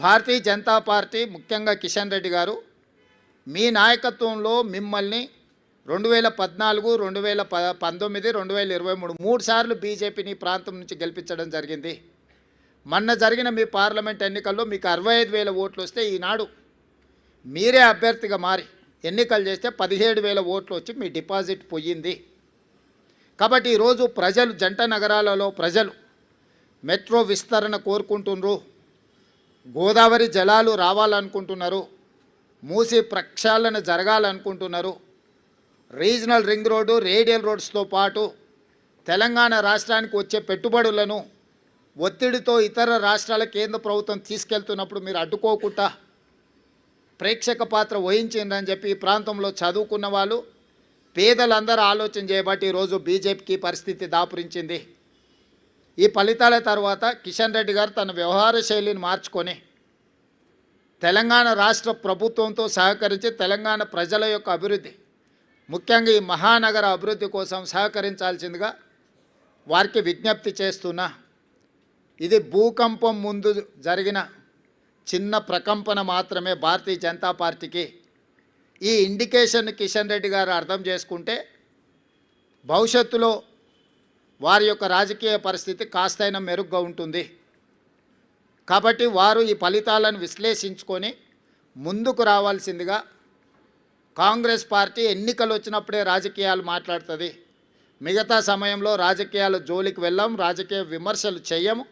Bharatiya Janata party ముఖ్యంగా కిషన్ రెడ్డి గారు మీ నాయకత్వంలో మిమ్మల్ని 2014, 2019, 2023 మూడు సార్లు బీజేపీని ప్రాంతం నుంచి గెలిపించడం జరిగింది. మొన్న జరిగిన మీ పార్లమెంట్ ఎన్నికల్లో మీకు 65,000 ఓట్లు వస్తే ఈనాడు మీరే అభ్యర్థిగా మారి ఎన్నికలు చేస్తే 17,000 ఓట్లు వచ్చి మీ డిపాజిట్ పోయింది. కాబట్టి ఈరోజు ప్రజలు జంట నగరాలలో ప్రజలు మెట్రో విస్తరణ కోరుకుంటున్నారు, గోదావరి జలాలు రావాలనుకుంటున్నారు, మూసి ప్రక్షాళన జరగాలనుకుంటున్నారు, రీజనల్ రింగ్ రోడ్డు రేడియల్ రోడ్స్తో పాటు తెలంగాణ రాష్ట్రానికి వచ్చే పెట్టుబడులను ఒత్తిడితో ఇతర రాష్ట్రాల కేంద్ర ప్రభుత్వం తీసుకెళ్తున్నప్పుడు మీరు అడ్డుకోకుండా ప్రేక్షక పాత్ర వహించిందని చెప్పి ఈ ప్రాంతంలో చదువుకున్న వాళ్ళు పేదలందరూ ఆలోచన చేయబట్టి ఈరోజు బీజేపీకి పరిస్థితి దాపురించింది. ఈ ఫలితాల తర్వాత కిషన్ రెడ్డి గారు తన వ్యవహార శైలిని మార్చుకొని తెలంగాణ రాష్ట్ర ప్రభుత్వంతో సహకరించి తెలంగాణ ప్రజల యొక్క అభివృద్ధి, ముఖ్యంగా ఈ మహానగర అభివృద్ధి కోసం సహకరించాల్సిందిగా వారికి విజ్ఞప్తి చేస్తున్నా. ఇది భూకంపం ముందు జరిగిన చిన్న ప్రకంపన మాత్రమే భారతీయ జనతా పార్టీకి. ఈ ఇండికేషన్ కిషన్ రెడ్డి గారు అర్థం చేసుకుంటే భవిష్యత్తులో వారి యొక్క రాజకీయ పరిస్థితి కాస్తైనా మెరుగ్గా ఉంటుంది. కాబట్టి వారు ఈ ఫలితాలను విశ్లేషించుకొని ముందుకు రావాల్సిందిగా. కాంగ్రెస్ పార్టీ ఎన్నికలు వచ్చినప్పుడే రాజకీయాలు మాట్లాడుతుంది, మిగతా సమయంలో రాజకీయాల జోలికి వెళ్ళాం, రాజకీయ విమర్శలు చేయము.